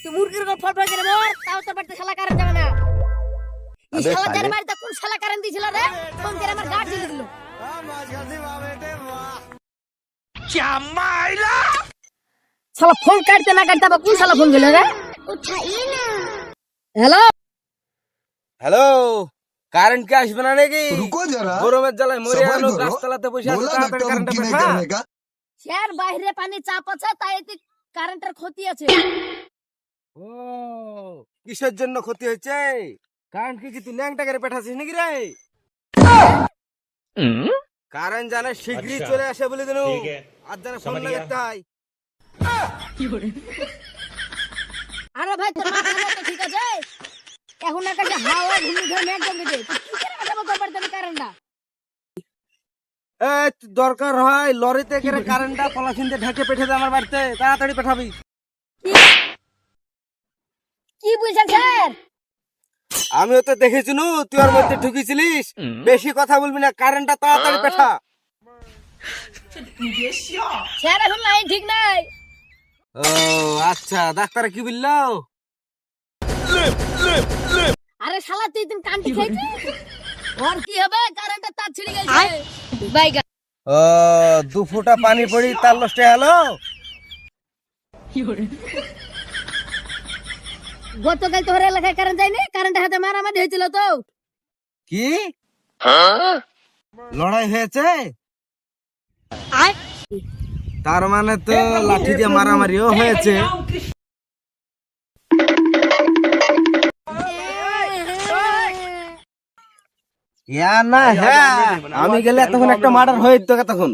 তুই মুরগির উপর ফট করে মর, তাও তোর বাড়িতে শালা কারেন্ট যাবে না। এই শালা যার বাড়িতে কোন শালা কারেন্ট দিছিল রে? কোন করে আমার গাড় জ্বলে দিল। শালা ফোন কাটতে না কাটতে আবার কোন শালা ফোন দিল রে? উঠাইয়ে না। হ্যালো হ্যালো, কারেন্ট কি আসবে না নাকি? रुको जरा গরমের জ্বালায় মরে सबर গেল, करो। গাছতলাতে বসে আছে, बोला তাড়াতাড়ি धक्का কারেন্টটা मुक्की नहीं পাঠা। करने का। স্যার বাইরে পানি চাপ আছে তাই এতে কারেন্টের ক্ষতি আছে। ও, কিসের জন্য ক্ষতি হচ্ছে? কারেন্ট কি তুই ল্যাংটা করে পাঠাছিস নাকি রে? কারেন্ট জানে শীঘ্রই চলে আসে বলে দিনু, আর জানে ফোন লাগাতে হয়। আরে ভাই তোর মাথা তো ঠিক আছে, এখন একটা হাওয়া ঘূর্ণিঝড় একদম দিতে কি করে কাটাবো তোর বাড়িতে আমি কারেন্টটা? এই দরকার হয় লরিতে করে কারেন্টটা পলাশিনতে ঢেকে পেঠে দে আমার বাড়িতে, তাড়াতাড়ি পাঠাবি। কি বুঝছেন স্যার? আমিও তো দেখেছি নু তুই ওর মধ্যে ঢুকেছিলিস, বেশি কথা বলবি না, কারেন্টটা তাড়াতাড়ি পাঠা। স্যার এখন লাইন ঠিক নাই। ও আচ্ছা, ডাক্তার কি বললো? আরে শালা তুই তুমি কান্তি খেয়েছিস? ওর কি হবে? কারেন্টের তার ছিঁড়ে গেছে। বাইগা ও, 2 ফুটা পানি পড়ি তার লস্টে হলো। গতকাল তোর এলাকায় কারেন্ট যায়নি, কারেন্টের হাতে মারামারি হয়েছিল তো। কি লড়াই হয়েছে? তার মানে তো লাঠি দিয়ে মারামারিও হয়েছে। ইয়া না, হ্যাঁ আমি গেলে তখন একটা মার্ডার হয়ে যেত তখন।